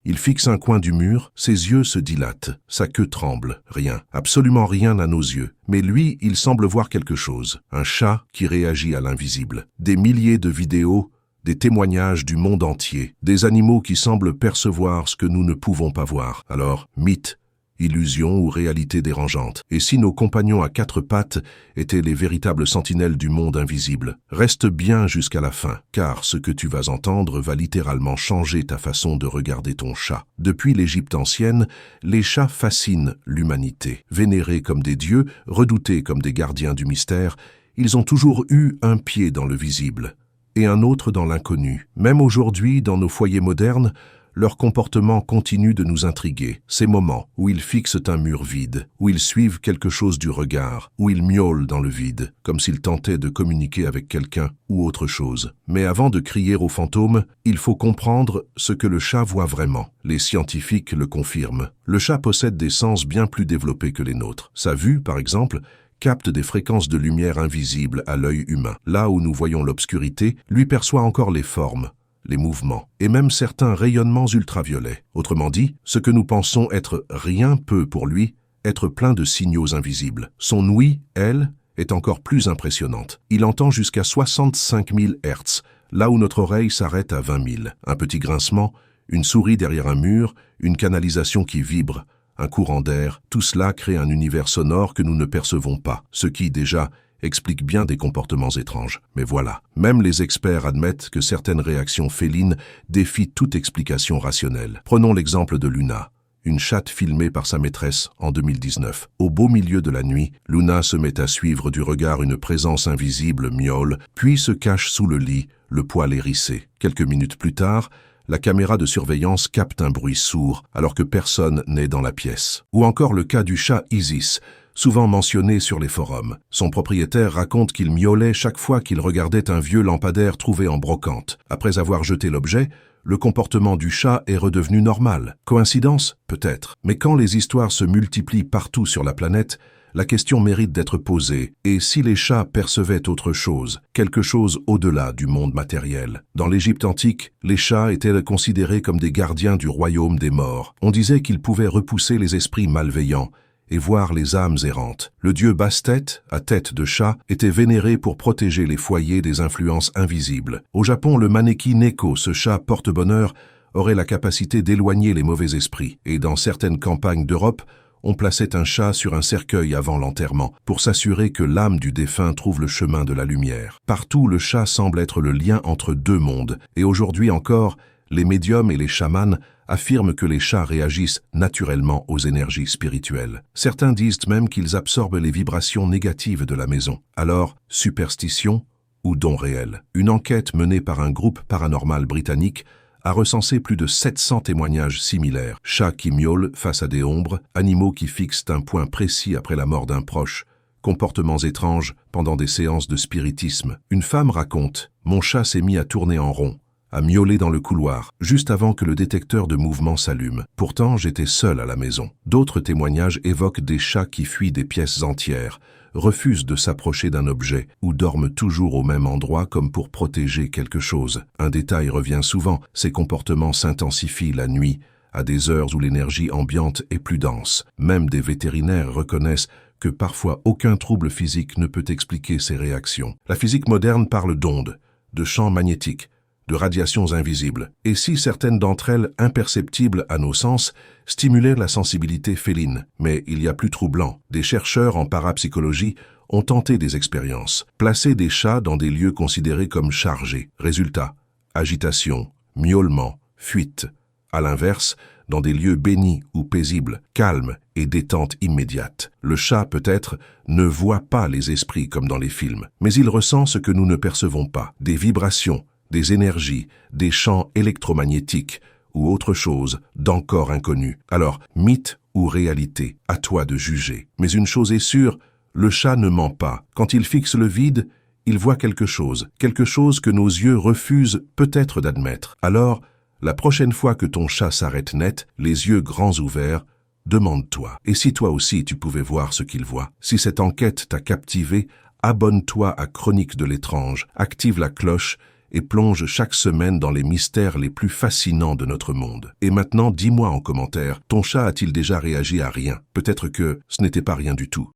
Il fixe un coin du mur, ses yeux se dilatent, sa queue tremble. Rien, absolument rien à nos yeux. Mais lui, il semble voir quelque chose. Un chat qui réagit à l'invisible. Des milliers de vidéos, des témoignages du monde entier. Des animaux qui semblent percevoir ce que nous ne pouvons pas voir. Alors, mythe, illusion ou réalité dérangeante. Et si nos compagnons à quatre pattes étaient les véritables sentinelles du monde invisible? Reste bien jusqu'à la fin, car ce que tu vas entendre va littéralement changer ta façon de regarder ton chat. Depuis l'Égypte ancienne, les chats fascinent l'humanité. Vénérés comme des dieux, redoutés comme des gardiens du mystère, ils ont toujours eu un pied dans le visible et un autre dans l'inconnu. Même aujourd'hui, dans nos foyers modernes, leur comportement continue de nous intriguer. Ces moments où ils fixent un mur vide, où ils suivent quelque chose du regard, où ils miaulent dans le vide, comme s'ils tentaient de communiquer avec quelqu'un ou autre chose. Mais avant de crier aux fantômes, il faut comprendre ce que le chat voit vraiment. Les scientifiques le confirment. Le chat possède des sens bien plus développés que les nôtres. Sa vue, par exemple, capte des fréquences de lumière invisibles à l'œil humain. Là où nous voyons l'obscurité, lui perçoit encore les formes, les mouvements, et même certains rayonnements ultraviolets. Autrement dit, ce que nous pensons être rien peut pour lui être plein de signaux invisibles. Son ouïe, elle, est encore plus impressionnante. Il entend jusqu'à 65 000 Hz, là où notre oreille s'arrête à 20 000. Un petit grincement, une souris derrière un mur, une canalisation qui vibre, un courant d'air, tout cela crée un univers sonore que nous ne percevons pas, ce qui, déjà, explique bien des comportements étranges. Mais voilà, même les experts admettent que certaines réactions félines défient toute explication rationnelle. Prenons l'exemple de Luna, une chatte filmée par sa maîtresse en 2019. Au beau milieu de la nuit, Luna se met à suivre du regard une présence invisible, miaule, puis se cache sous le lit, le poil hérissé. Quelques minutes plus tard, la caméra de surveillance capte un bruit sourd alors que personne n'est dans la pièce. Ou encore le cas du chat Isis, souvent mentionné sur les forums. Son propriétaire raconte qu'il miaulait chaque fois qu'il regardait un vieux lampadaire trouvé en brocante. Après avoir jeté l'objet, le comportement du chat est redevenu normal. Coïncidence? Peut-être. Mais quand les histoires se multiplient partout sur la planète, la question mérite d'être posée. Et si les chats percevaient autre chose, quelque chose au-delà du monde matériel? Dans l'Égypte antique, les chats étaient considérés comme des gardiens du royaume des morts. On disait qu'ils pouvaient repousser les esprits malveillants et voir les âmes errantes. Le dieu Bastet, à tête de chat, était vénéré pour protéger les foyers des influences invisibles. Au Japon, le Maneki Neko, ce chat porte-bonheur, aurait la capacité d'éloigner les mauvais esprits. Et dans certaines campagnes d'Europe, on plaçait un chat sur un cercueil avant l'enterrement, pour s'assurer que l'âme du défunt trouve le chemin de la lumière. Partout, le chat semble être le lien entre deux mondes, et aujourd'hui encore, les médiums et les chamans affirment que les chats réagissent naturellement aux énergies spirituelles. Certains disent même qu'ils absorbent les vibrations négatives de la maison. Alors, superstition ou don réel? Une enquête menée par un groupe paranormal britannique a recensé plus de 700 témoignages similaires. Chats qui miaulent face à des ombres, animaux qui fixent un point précis après la mort d'un proche, comportements étranges pendant des séances de spiritisme. Une femme raconte « Mon chat s'est mis à tourner en rond, à miauler dans le couloir, juste avant que le détecteur de mouvement s'allume. Pourtant, j'étais seul à la maison. » D'autres témoignages évoquent des chats qui fuient des pièces entières, refusent de s'approcher d'un objet ou dorment toujours au même endroit comme pour protéger quelque chose. Un détail revient souvent, ces comportements s'intensifient la nuit, à des heures où l'énergie ambiante est plus dense. Même des vétérinaires reconnaissent que parfois aucun trouble physique ne peut expliquer ces réactions. La physique moderne parle d'ondes, de champs magnétiques, de radiations invisibles. Et si certaines d'entre elles, imperceptibles à nos sens, stimulaient la sensibilité féline? Mais il y a plus troublant. Des chercheurs en parapsychologie ont tenté des expériences. Placer des chats dans des lieux considérés comme chargés. Résultat, agitation, miaulement, fuite. À l'inverse, dans des lieux bénis ou paisibles, calmes et détente immédiate. Le chat, peut-être, ne voit pas les esprits comme dans les films, mais il ressent ce que nous ne percevons pas. Des vibrations, des énergies, des champs électromagnétiques ou autre chose d'encore inconnu. Alors, mythe ou réalité, à toi de juger. Mais une chose est sûre, le chat ne ment pas. Quand il fixe le vide, il voit quelque chose que nos yeux refusent peut-être d'admettre. Alors, la prochaine fois que ton chat s'arrête net, les yeux grands ouverts, demande-toi, et si toi aussi tu pouvais voir ce qu'il voit? Si cette enquête t'a captivé, abonne-toi à Chroniques de l'étrange, active la cloche et plonge chaque semaine dans les mystères les plus fascinants de notre monde. Et maintenant, dis-moi en commentaire, ton chat a-t-il déjà réagi à rien? Peut-être que ce n'était pas rien du tout.